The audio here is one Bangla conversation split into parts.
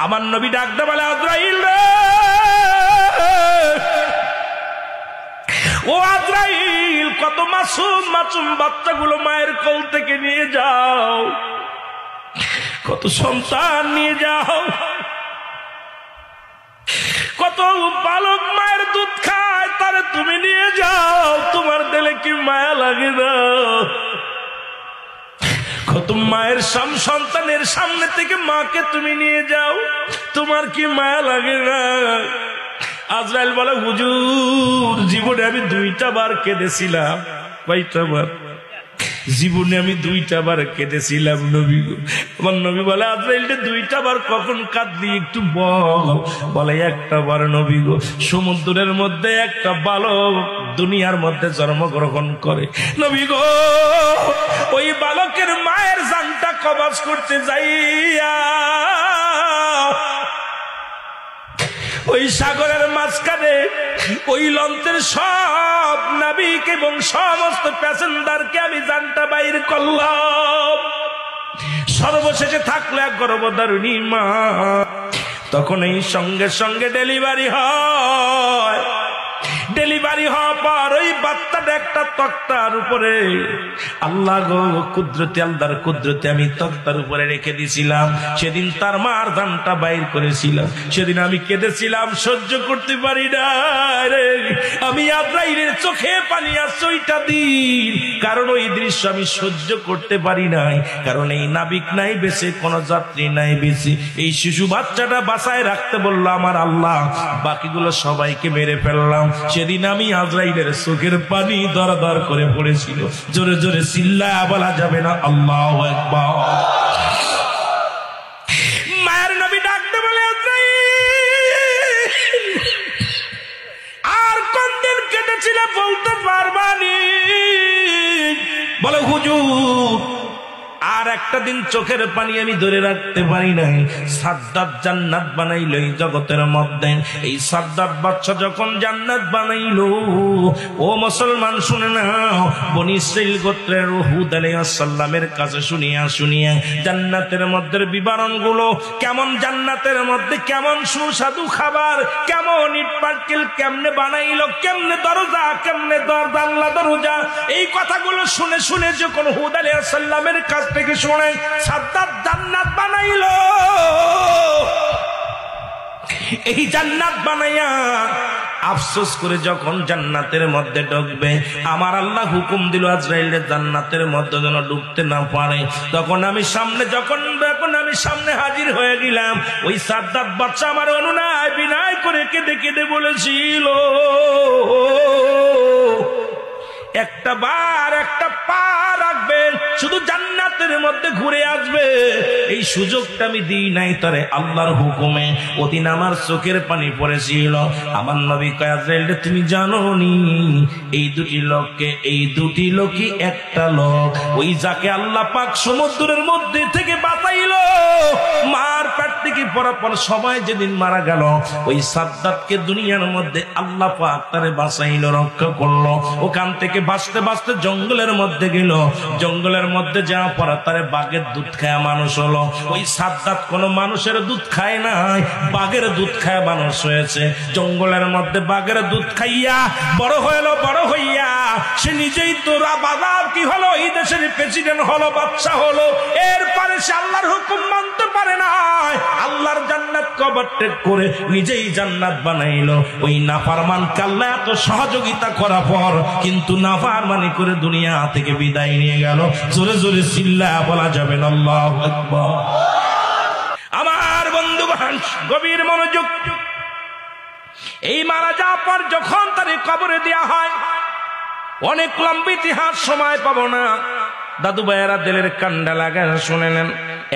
আমার নবী ডাকতে বলে আজরাইল রে, ও আজরাইল, কত মাসুম মাসুম বাচ্চাগুলো মায়ের কোল থেকে নিয়ে যাও, কত সন্তান নিয়ে যাও, কত বালক মায়ের দুধ খায়, তারে তুমি নিয়ে যাও, তোমার দিলে কি মায়া লাগে না? কত মায়ের সন্তানের সামনে থেকে মাকে তুমি নিয়ে যাও, তোমার কি মায়া লাগে না? আজরাইল বলে হুজুর, জীবনে আমি 2টা বার কেঁদেছিলাম। কয়টা বার? জীবনে আমি 2টা বার কেঁদেছিলাম নবী গো। আমার নবী বলে আজরাইল 2টা বার কখন কাঁদলি একটু বল। বলে 1টা বার নবী গো, সমুদ্রের মধ্যে একটা বালক দুনিয়ার মধ্যে জন্মগ্রহণ করে নবী গো, ওই বালকের মায়ের জানটা কবজ করতে যাইয়া ওই সাগরের মাঝখানে ওই লঞ্চের সব নাবিক এবং সমস্ত প্যাসেঞ্জারকে আমি জানটা বাইর করলাম। সর্বশেষে থাকলো এক গর্ভধারিণী মা। তখন এই সঙ্গে সঙ্গে ডেলিভারি হয়। ডেলিভারি হওয়ার পর ওই বাচ্চাটা একটা তক্তার উপরে, আল্লাহ গো কুদরতে, আল্লাহর কুদরতে আমি তক্তার উপরে রেখে দিয়েছিলাম। সেদিন তার মার জানটা বাইর করেছিলাম। সেদিন আমি কেঁদেছিলাম, সহ্য করতে পারি না রে। আমি আজরাইলের চোখে পানি আসছে ওইটা দিন, কারণ ওই দৃশ্য আমি সহ্য করতে পারি নাই। কারণ এই নাবিক নাই বেঁচে, কোন যাত্রী নাই বেঁচে, এই শিশু বাচ্চাটা বাঁচায় রাখতে বললো আমার আল্লাহ, বাকিগুলো সবাইকে মেরে ফেললাম। সেদিন আমি আজরাইলের চোখের পানি দরদর করে পড়েছিল। জোরে জোরে চিল্লায়া বলা যাবে না আল্লাহু আকবার। মায়ের নবী ডাকতে বলে আজরাইল, আর কোনদিন কেটেছিল বলতে পারবানি? বলে হুজুর, আর একটা দিন চোখের পানি আমি ধরে রাখতে পারি নাই। সাদ্দাত জান্নাত বানাইল এই জগতের মধ্যে। এই সাদ্দাত বাদশা যখন জান্নাত বানাইল, ও মুসলমান শুনে নাও, বনি ইসরাইল গোত্রের হুদ আলাইহিস সালামের কাছে শুনিয়া শুনিয়া জান্নাতের মধ্যে বিবরণ গুলো কেমন, জান্নাতের মধ্যে কেমন সুস্বাদু খাবার, কেমন ইট পাটকেল কেমনে বানাইলো, কেমনে দরজা, কেমনে জানলা দরজা, এই কথাগুলো শুনে শুনে যখন হুদ আলাইহিস সালামের কাছ থেকে শুনে সাদ্দাত জান্নাত বানাইলো, এই জান্নাত বানাইয়া আফসোস করে যখন জান্নাতের মধ্যে ঢুকবে, আমার আল্লাহ হুকুম দিল আজরাইলের জান্নাতের মধ্যে যেন ঢুকতে না পারে। তখন আমি সামনে হাজির হয়ে গেলাম। ওই সাদ্দাত বাদশা আমার অনুনয় বিনয় করে কেঁদে কেঁদে বলেছিল, একটা বার একটা পা রাখবেন, শুধু জান্নাতের মধ্যে ঘুরে আসবে, এই সুযোগটা আমি দিই নাই তারে আল্লাহর হুকুমে। ওদিন আমার চোখের পানি পড়েছিল। আমার নবী কয় আজরাইল, তুমি জানো নি এই দুটি লোকই একটা লোক, ওই যাকে আল্লাহ পাক সমুদ্রের মধ্যে থেকে বাঁচাইলো, মার পেট থেকে পরাপর সময় যেদিন মারা গেল, ওই সাদ্দাতকে দুনিয়ার মধ্যে আল্লাহ পাক তারে বাঁচাইলো, রক্ষা করলো। ওখান থেকে বাঁচতে বাঁচতে জঙ্গলের মধ্যে গেল। জঙ্গলের মধ্যে যাওয়া পরে তারে বাঘের দুধ খায় মানুষ হলো। ওই সাদ্দাত কোনো মানুষের দুধ খায় নাই, বাঘের দুধ খায় মানুষ হয়েছে। জঙ্গলের মধ্যে বাঘের দুধ খাইয়া বড় হইয়া সে নিজেই তো বাজার কি হলো, এই দেশের প্রেসিডেন্ট হলো, বাদশা হলো। এরপরে সে আল্লাহর হুকুম মানতে পারে না, আল্লাহর জান্নাত কবর ত্যাগ করে নিজেই জান্নাত বানাইলো। ওই নাফরমান আল্লাহ এত সহযোগিতা করার পর কিন্তু নাফরমানি করে দুনিয়া থেকে বিদায় নিয়ে গেল। জোরে জোরে চিল্লায়া বলা যাবে না আল্লাহু আকবার। আমার বন্ধুগণ গভীর মনোযোগ। এই মারা যাওয়ার পর যখন তার কবরে দেয়া হয়, অনেক লম্বা ইতিহাস, সময় পাবো না। দাদু ভাইয়েরা দিলের কান্ডা লাগা শুনে নেন।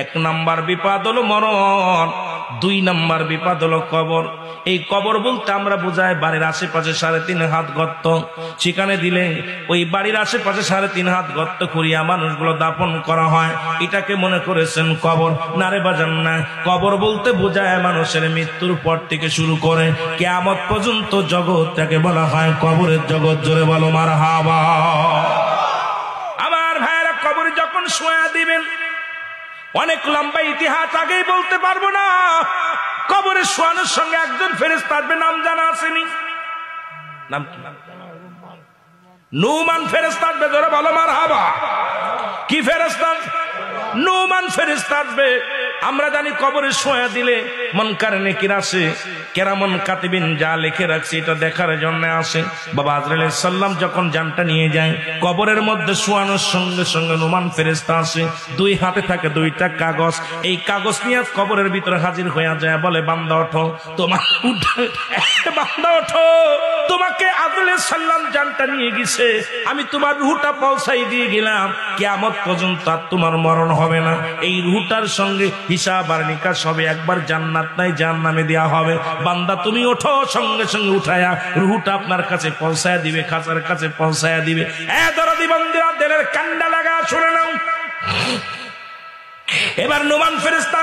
1 নাম্বার বিপদ হলো মরণ, 2 নাম্বার বিপদ হলো কবর। এই কবর বলতে আমরা বোঝাই বাড়ির আশেপাশে 3.5 হাত গর্ত, সেখানে দিলে ওই বাড়ির আশেপাশে 3.5 হাত গর্ত করিয়া মানুষগুলো দাফন করা হয়। এটাকে মনে করেছেন কবর? না রে বাজান না। কবর বলতে বোঝায় মানুষের মৃত্যুর পর থেকে শুরু করে কিয়ামত পর্যন্ত জগৎটাকে বলা হয় কবরের জগৎ। জোরে বলো মারহাবা। আমার ভাইয়েরা, কবরে যখন শোয়া দিবেন, অনেক লম্বা ইতিহাস আগেই বলতে পারবো না। কবরে শোয়ানোর সঙ্গে একজন ফেরেশতা আসবে, নাম জানা আসেনি? নাম কি? নুমান ফেরেশতা আসবে, জোরে বলো মারহাবা। কি ফেরেশতা? নুমান ফেরেশতা আসবে। আমরা জানি কবরে শোয়া দিলে মুনকার নেকির আসে, কেরামন কাতিবিন যা লিখে রাখছে এটা দেখার জন্য আসে। বাবা আজরাইল আলাইহিস সালাম যখন জানটা নিয়ে যায়, কবরের মধ্যে শোয়ানোর সঙ্গে সঙ্গে নুমান ফেরেশতা আসে, দুই হাতে থাকে দুইটা কাগজ। এই কাগজ নিয়ে কবরের ভিতরে হাজির হয়ে যায়, বলে বান্দা ওঠো, তোমার বান্দা ওঠো, তোমাকে আজরাইল আলাইহিস সালাম জানটা নিয়ে গেছে, আমি তোমার রূহটা পৌঁছাই দিয়ে গেলাম, কিয়ামত পর্যন্ত আর তোমার মরণ হবে না। এই রূহটার সঙ্গে হিসাব আর নিকাশ হবে, একবার জান্নাত নাই জাহান্নামে দেয়া হবে। বান্দা তুমি ওঠো, সঙ্গে সঙ্গে উঠায়া রূহটা আপনার কাছে পৌঁছায়া দিবে, খাঁচার কাছে পৌঁছায়া দিবে। দরদি বান্দিরা, দিলের কান্ডা লাগা শুনে নাও। এবার নুমান ফেরেশতা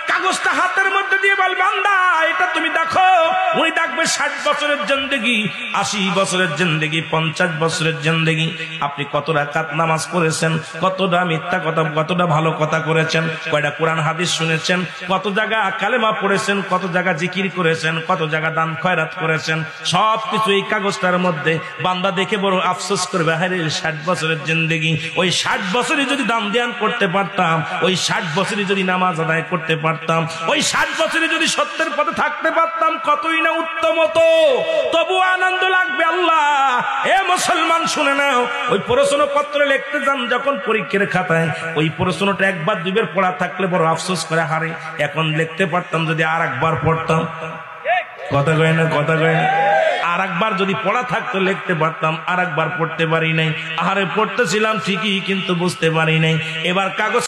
কাগজটা হাতের মধ্যে দিয়ে বল, বান্দা এটা তুমি দেখো। উনি দেখবে 60 বছরের জিন্দেগি, 80 বছরের জিন্দেগি, 50 বছরের জিন্দেগি। আপনি কত রাকাত নামাজ পড়েছেন, কতটা মিথ্যা কথা, কতটা ভালো কথা করেছেন, কয়টা কোরআন হাদিস শুনেছেন, কত জায়গা কালেমা পড়েছেন, কত জায়গা জিকির করেছেন, কত জায়গা দান খয়রাত করেছেন, সবকিছু এই কাগজটার মধ্যে। বান্দা দেখে বড় আফসোস করবে, হায় রে 60 বছরের জিন্দেগি, ওই 60 বছরই যদি দান ধ্যান করতে পারতাম, ওই 60 বছরই যদি নামাজ আদায় করতে পারতাম, ওই 60 বছরে যদি সত্যের পথে থাকতে পারতাম, কতই না উত্তম হতো। তবু আনন্দ লাগবে। আল্লাহ, এ মুসলমান শুনে নাও, ওই প্রশ্নপত্র লিখতে যান যখন পরীক্ষার খাতায়, ওই প্রশ্নটা একবার দুইবার পড়া থাকলে বড় আফসোস করে হারে, এখন লিখতে পারতাম যদি আর একবার পড়তাম। কথা কয় না, কথা কয় না। আর একবার যদি পড়া থাকতো লিখতে পারতাম, আর একবার পড়তে পারি নাই। আহারে পড়তেছিলাম ঠিকই, কিন্তু বুঝতে পারি নাই। এবার কাগজ